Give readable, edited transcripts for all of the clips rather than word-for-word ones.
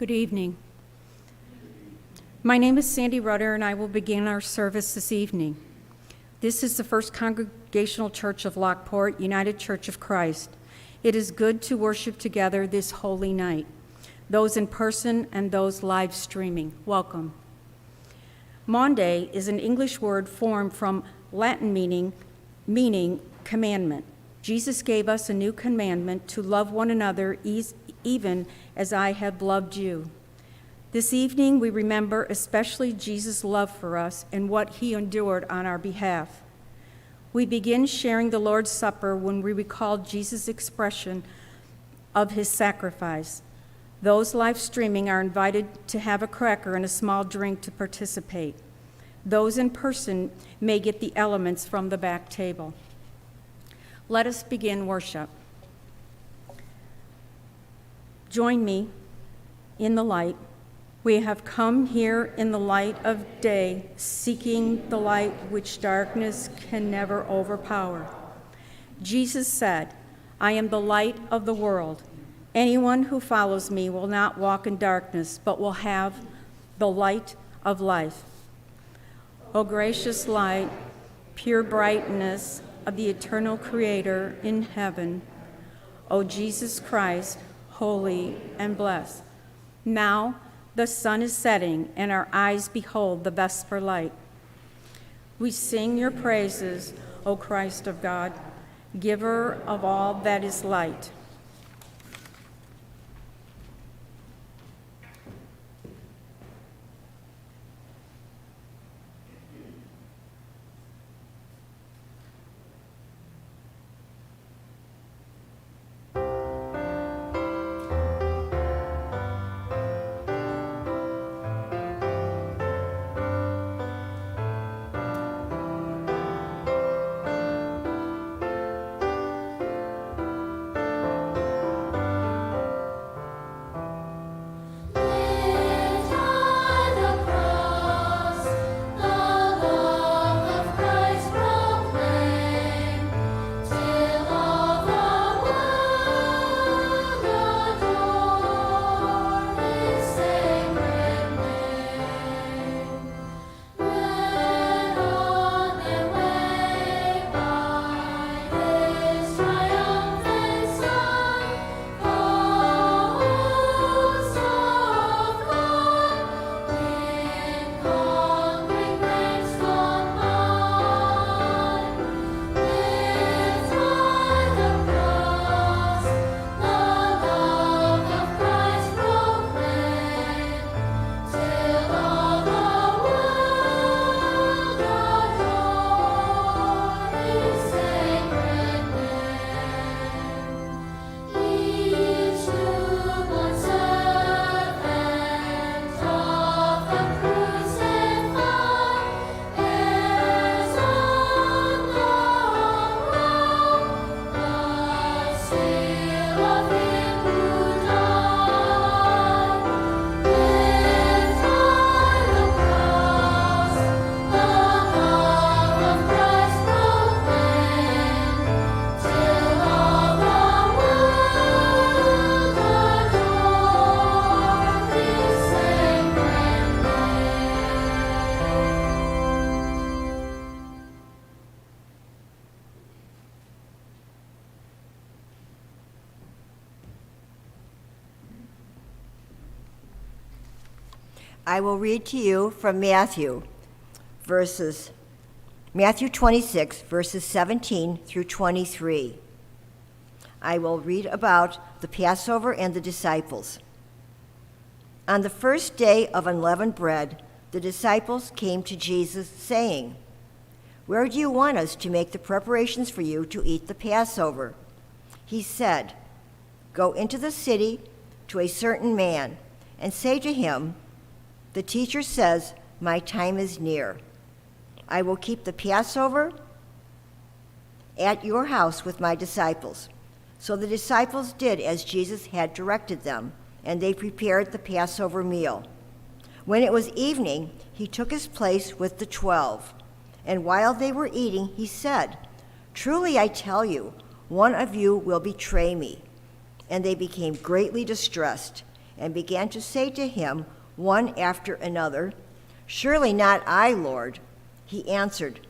Good evening. My name is Sandy Rudder, and I will begin our service this evening. This is the First Congregational Church of Lockport, United Church of Christ. It is good to worship together this holy night. Those in person and those live streaming, welcome. Maundy is an English word formed from Latin meaning commandment. Jesus gave us a new commandment to love one another even as I have loved you. This evening, we remember especially Jesus' love for us and what he endured on our behalf. We begin sharing the Lord's Supper when we recall Jesus' expression of his sacrifice. Those live streaming are invited to have a cracker and a small drink to participate. Those in person may get the elements from the back table. Let us begin worship. Join me in the light. We have come here in the light of day, seeking the light which darkness can never overpower. Jesus said, "I am the light of the world. Anyone who follows me will not walk in darkness, but will have the light of life." O gracious light, pure brightness of the eternal Creator in heaven, O Jesus Christ, holy and blessed. Now the sun is setting, and our eyes behold the vesper light. We sing your praises, O Christ of God, giver of all that is light. I will read to you from Matthew 26, verses 17 through 23. I will read about the Passover and the disciples. On the first day of unleavened bread, the disciples came to Jesus, saying, "Where do you want us to make the preparations for you to eat the Passover?" He said, "Go into the city to a certain man and say to him, 'The teacher says, my time is near. I will keep the Passover at your house with my disciples.' So the disciples did as Jesus had directed them, and they prepared the Passover meal. When it was evening, he took his place with the 12. And while they were eating, he said, 'Truly I tell you, one of you will betray me.' And they became greatly distressed and began to say to him, one after another, "Surely not I, Lord." He answered,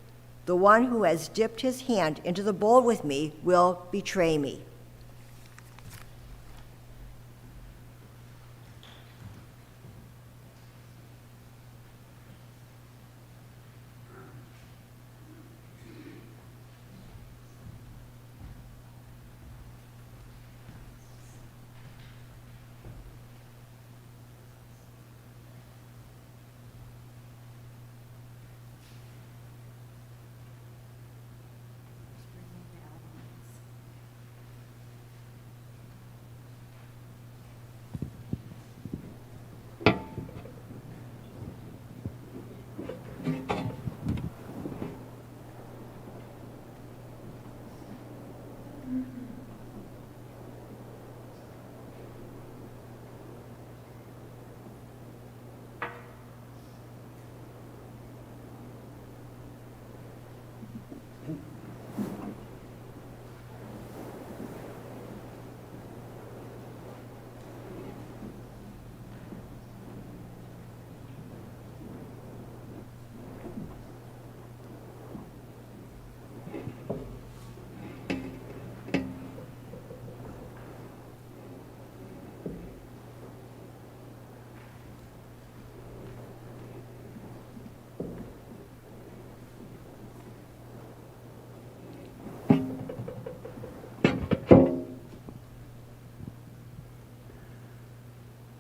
"The one who has dipped his hand into the bowl with me will betray me."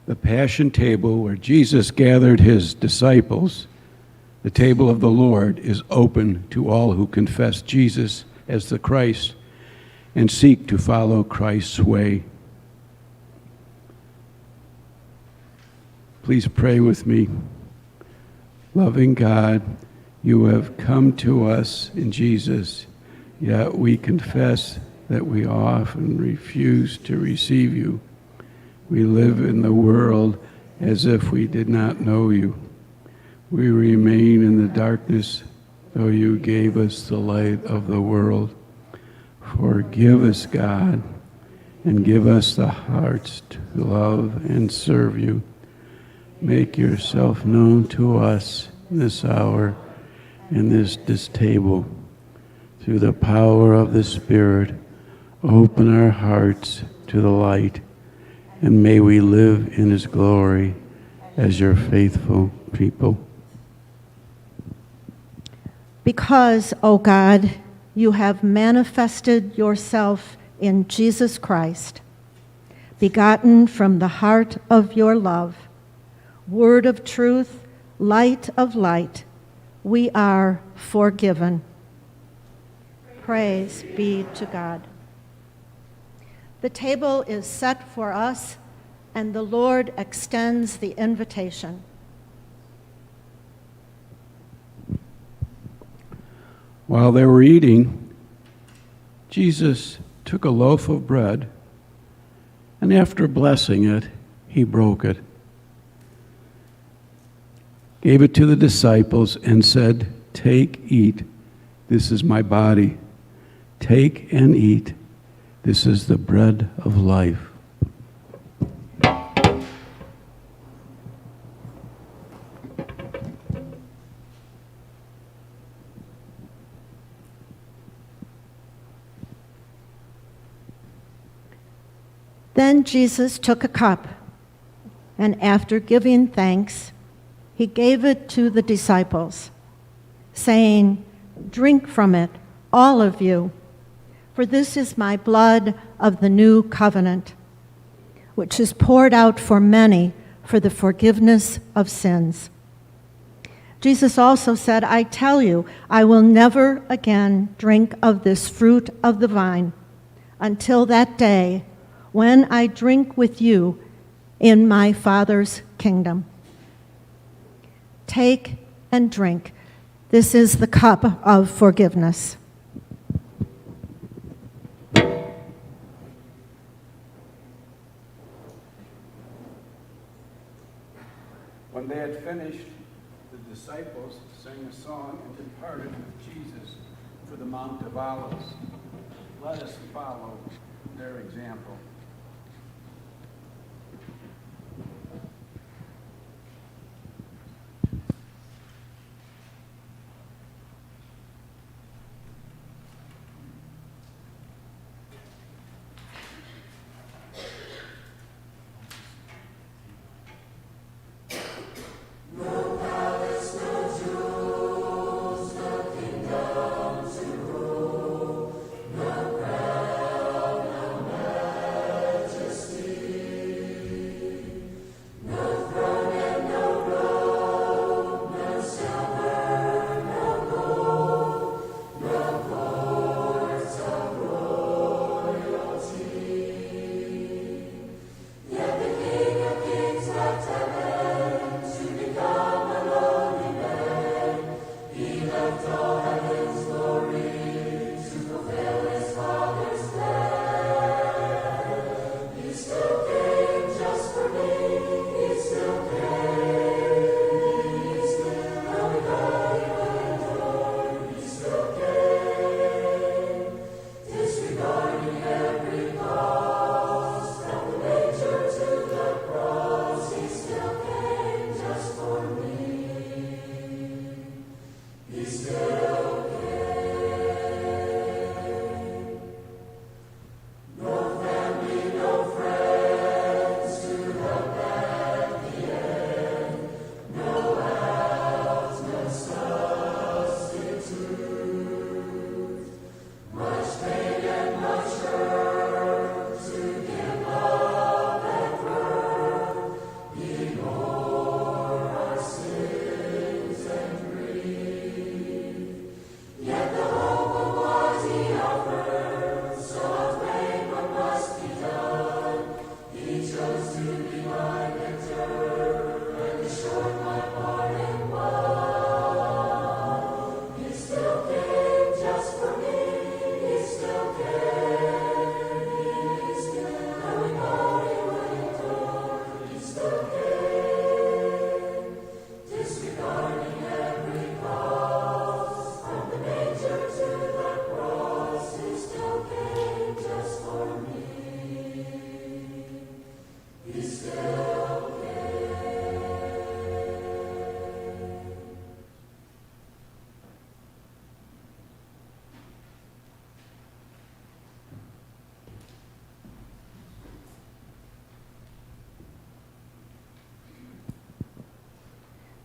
The Passion Table where Jesus gathered his disciples, the table of the Lord, is open to all who confess Jesus as the Christ and seek to follow Christ's way. Please pray with me. Loving God, you have come to us in Jesus, yet we confess that we often refuse to receive you. We live in the world as if we did not know you. We remain in the darkness, though you gave us the light of the world. Forgive us, God, and give us the hearts to love and serve you. Make yourself known to us this hour and this table. Through the power of the Spirit, open our hearts to the light, and may we live in his glory as your faithful people. Because, O God, you have manifested yourself in Jesus Christ, begotten from the heart of your love, word of truth, light of light, we are forgiven. Praise be to God. The table is set for us, and the Lord extends the invitation. While they were eating, Jesus took a loaf of bread, and after blessing it, he broke it, gave it to the disciples, and said, "Take, eat. This is my body. Take and eat. This is the bread of life." Then Jesus took a cup, and after giving thanks, he gave it to the disciples, saying, "Drink from it, all of you, for this is my blood of the new covenant, which is poured out for many for the forgiveness of sins." Jesus also said, "I tell you, I will never again drink of this fruit of the vine until that day when I drink with you in my Father's kingdom." Take and drink. This is the cup of forgiveness. When they had finished, the disciples sang a song and departed with Jesus for the Mount of Olives. Let us follow their example.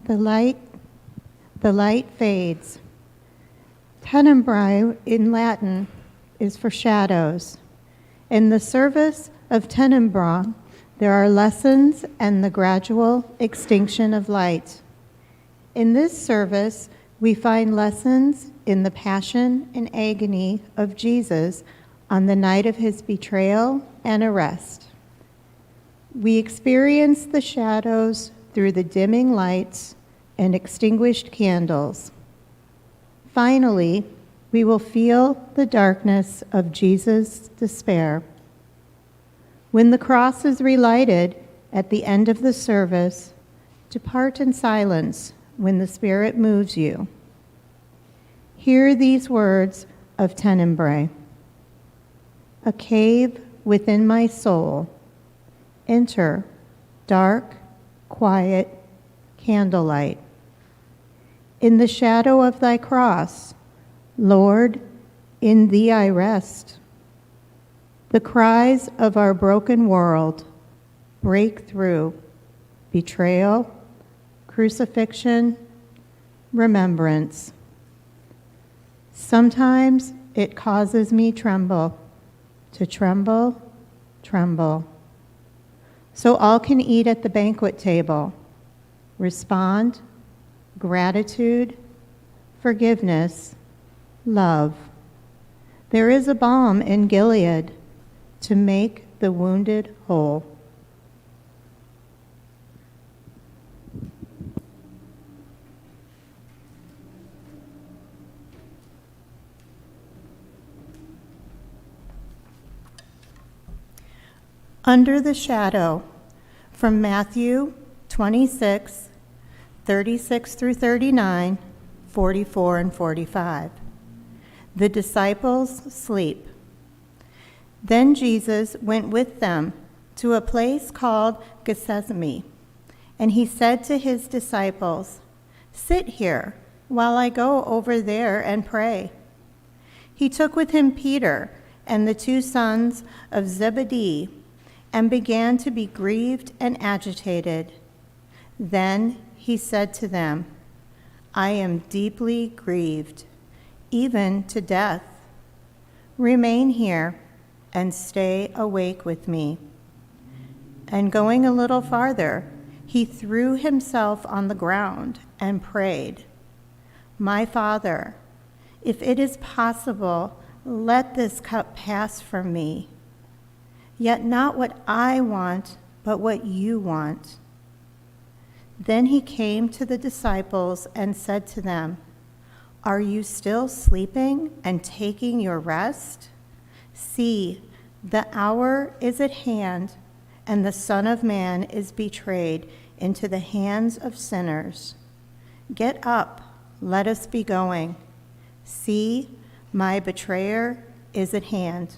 The light fades. Tenebrae in Latin is for shadows. In the service of tenebrae, there are lessons and the gradual extinction of light. In this service, we find lessons in the passion and agony of Jesus on the night of his betrayal and arrest. We experience the shadows through the dimming lights and extinguished candles. Finally, we will feel the darkness of Jesus' despair. When the cross is relighted at the end of the service, depart in silence when the Spirit moves you. Hear these words of Tenebrae. A cave within my soul. Enter, dark, quiet, candlelight. In the shadow of thy cross, Lord, in thee I rest. The cries of our broken world break through betrayal, crucifixion, remembrance. Sometimes it causes me to tremble. So all can eat at the banquet table. Respond, gratitude, forgiveness, love. There is a balm in Gilead to make the wounded whole. Under the shadow, from Matthew 26, 36 through 39, 44 and 45. The disciples sleep. Then Jesus went with them to a place called Gethsemane, and he said to his disciples, "Sit here while I go over there and pray." He took with him Peter and the two sons of Zebedee and began to be grieved and agitated. Then he said to them, "I am deeply grieved, even to death. Remain here and stay awake with me." And going a little farther, he threw himself on the ground and prayed, "My Father, if it is possible, let this cup pass from me. Yet not what I want, but what you want." Then he came to the disciples and said to them, "Are you still sleeping and taking your rest? See, the hour is at hand, and the Son of Man is betrayed into the hands of sinners. Get up, let us be going. See, my betrayer is at hand."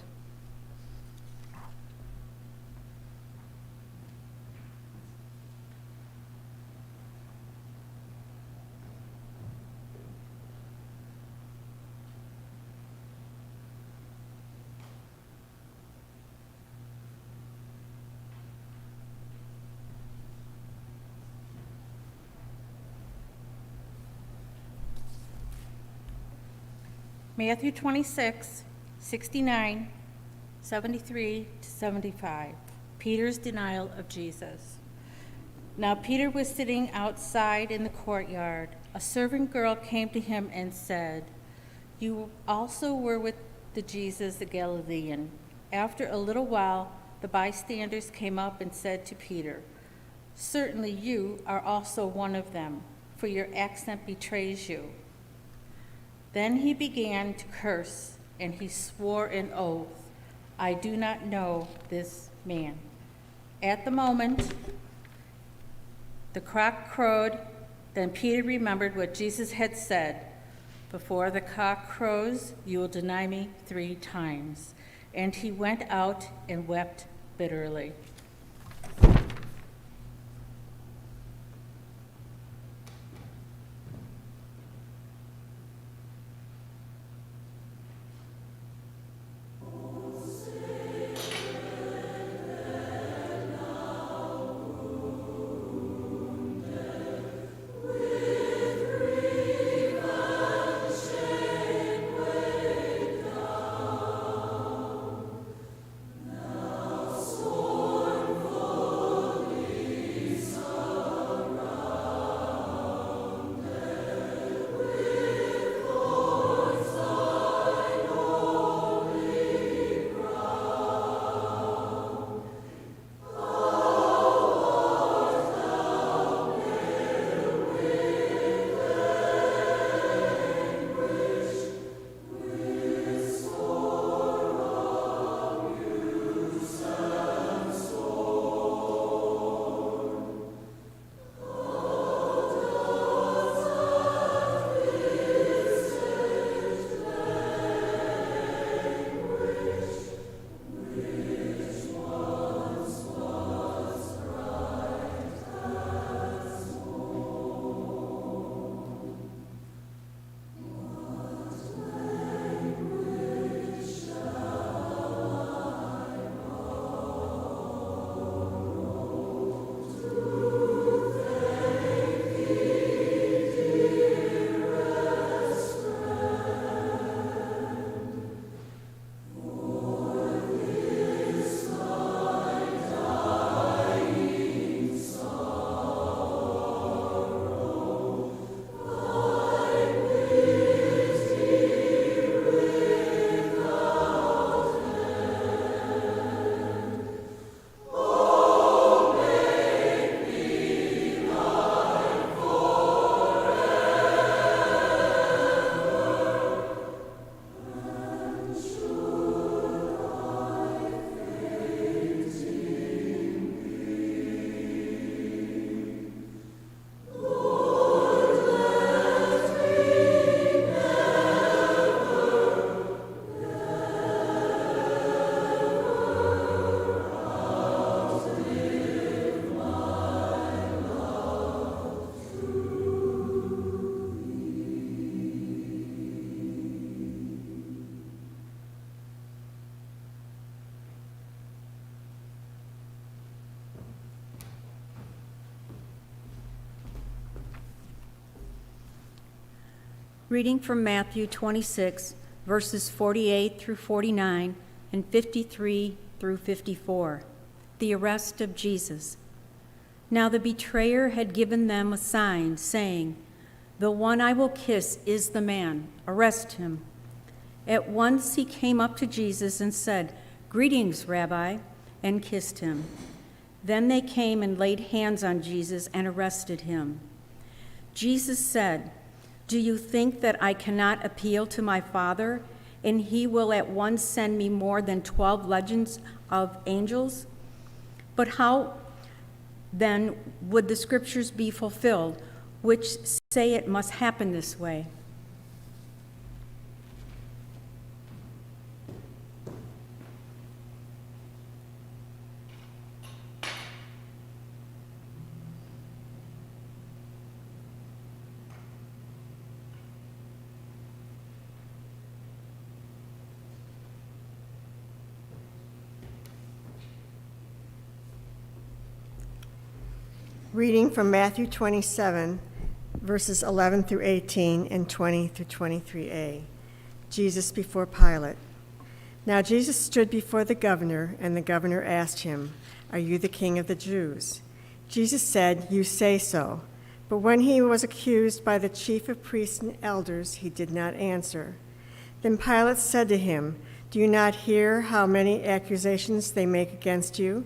Matthew 26, 69, 73 to 75. Peter's denial of Jesus. Now Peter was sitting outside in the courtyard. A servant girl came to him and said, "You also were with the Jesus the Galilean." After a little while, the bystanders came up and said to Peter, "Certainly you are also one of them, for your accent betrays you." Then he began to curse, and he swore an oath, "I do not know this man." At the moment, the cock crowed. Then Peter remembered what Jesus had said, "Before the cock crows, you will deny me 3 times." And he went out and wept bitterly. Reading from Matthew 26, verses 48 through 49 and 53 through 54. The arrest of Jesus. Now the betrayer had given them a sign, saying, "The one I will kiss is the man. Arrest him." At once he came up to Jesus and said, "Greetings, Rabbi," and kissed him. Then they came and laid hands on Jesus and arrested him. Jesus said, "Do you think that I cannot appeal to my Father, and he will at once send me more than 12 legions of angels? But how then would the scriptures be fulfilled, which say it must happen this way?" Reading from Matthew 27, verses 11 through 18 and 20 through 23a. Jesus before Pilate. Now Jesus stood before the governor, and the governor asked him, "Are you the king of the Jews?" Jesus said, "You say so." But when he was accused by the chief of priests and elders, he did not answer. Then Pilate said to him, "Do you not hear how many accusations they make against you?"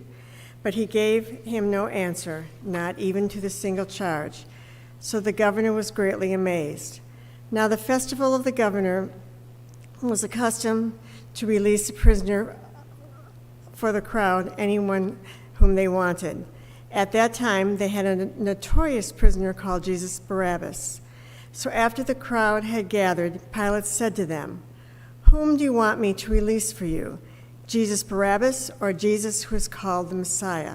But he gave him no answer, not even to the single charge. So the governor was greatly amazed. Now the festival of the governor was accustomed to release a prisoner for the crowd, anyone whom they wanted. At that time, they had a notorious prisoner called Jesus Barabbas. So after the crowd had gathered, Pilate said to them, "Whom do you want me to release for you? Jesus Barabbas, or Jesus who is called the Messiah?"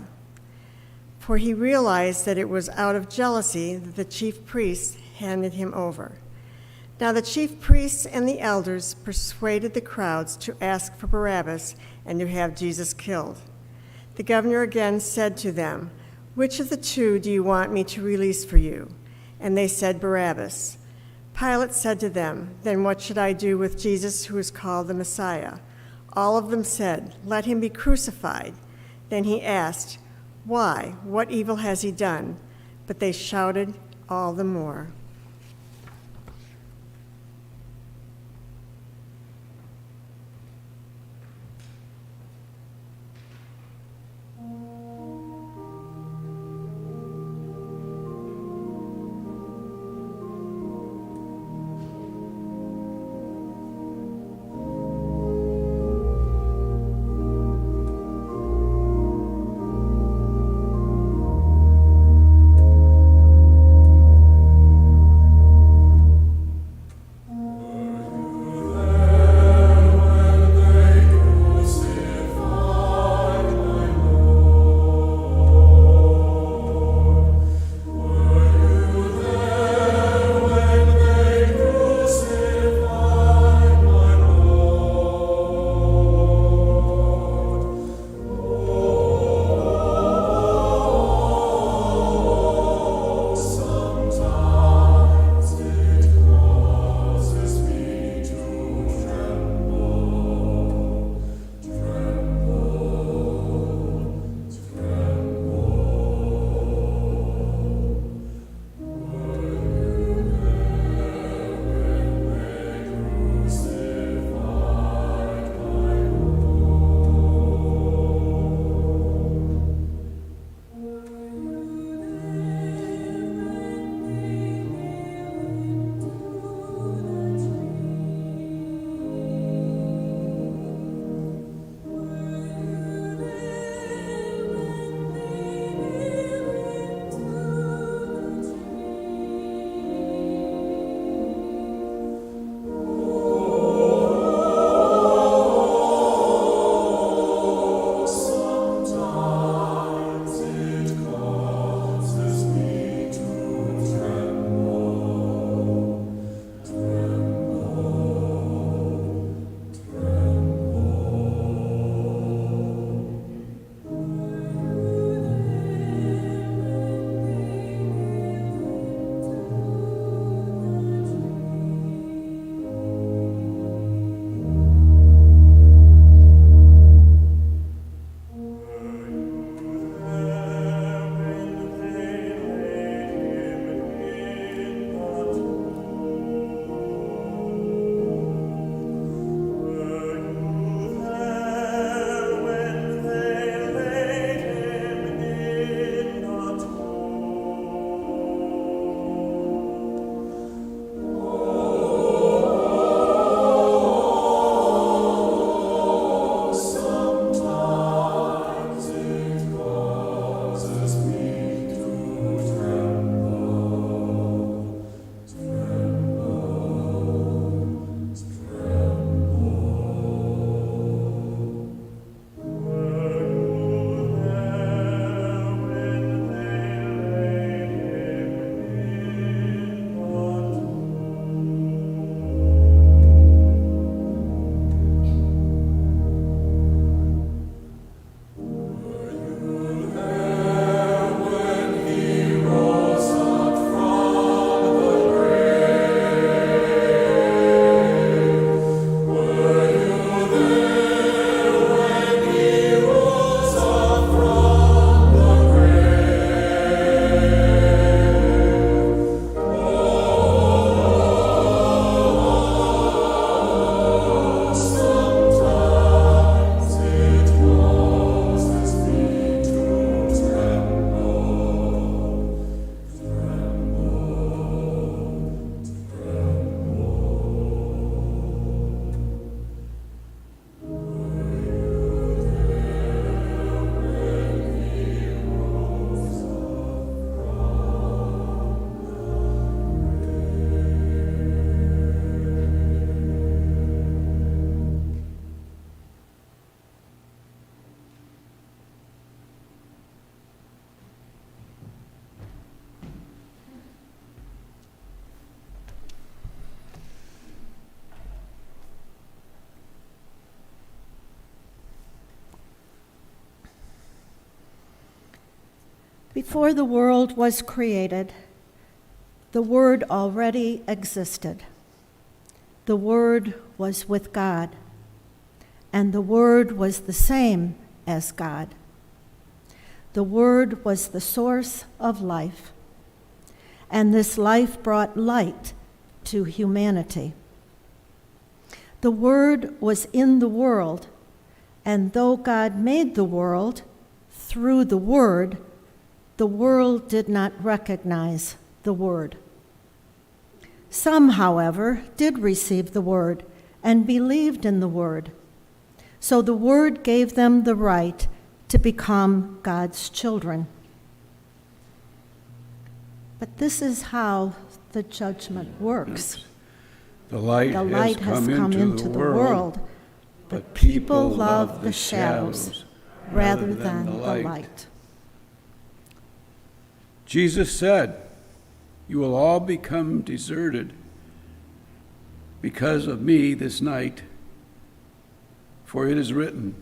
For he realized that it was out of jealousy that the chief priests handed him over. Now the chief priests and the elders persuaded the crowds to ask for Barabbas and to have Jesus killed. The governor again said to them, "Which of the two do you want me to release for you?" And they said, "Barabbas." Pilate said to them, "Then what should I do with Jesus who is called the Messiah?" All of them said, "Let him be crucified." Then he asked, "Why? What evil has he done?" But they shouted all the more. Before the world was created, the Word already existed. The Word was with God, and the Word was the same as God. The Word was the source of life, and this life brought light to humanity. The Word was in the world, and though God made the world through the world did not recognize the Word. Some, however, did receive the Word and believed in the Word. So the Word gave them the right to become God's children. But this is how the judgment works. The light, The light has come into the world, but people love the shadows rather than the light. Jesus said, "You will all become deserted because of me this night, for it is written,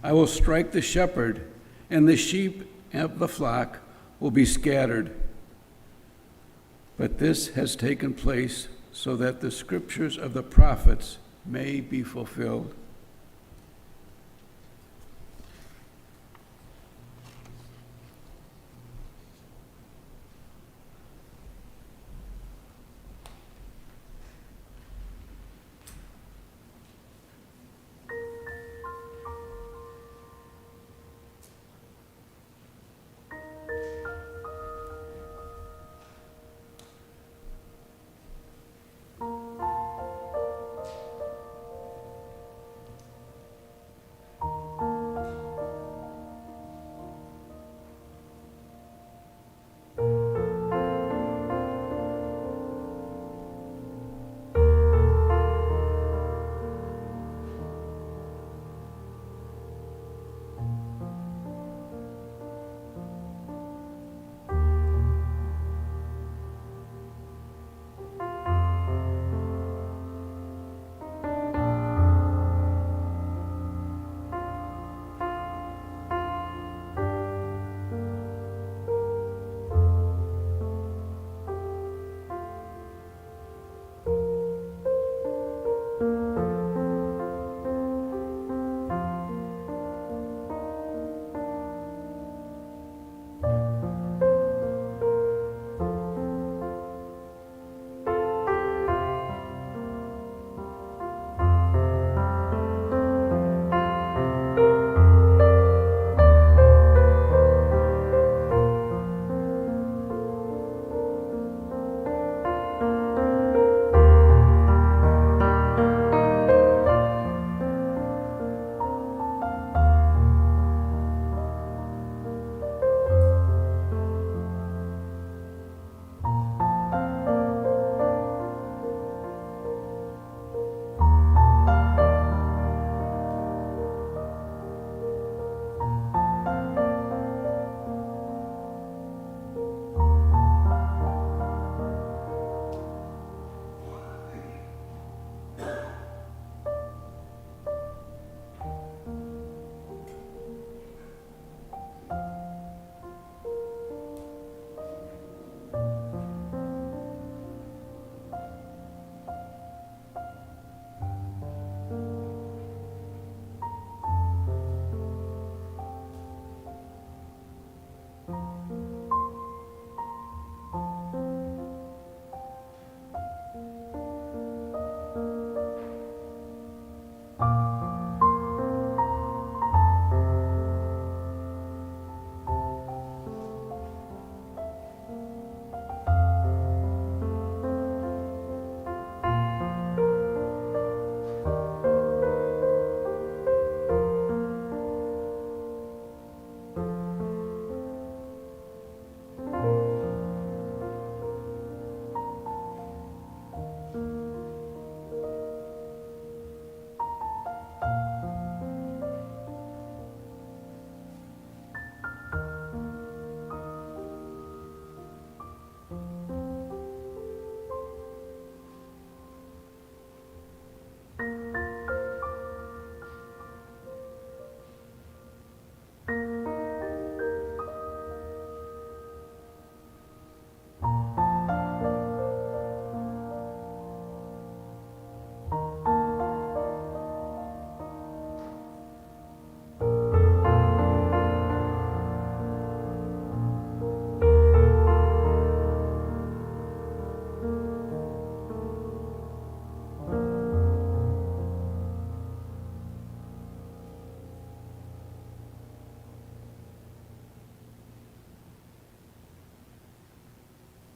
I will strike the shepherd, and the sheep of the flock will be scattered. But this has taken place so that the scriptures of the prophets may be fulfilled."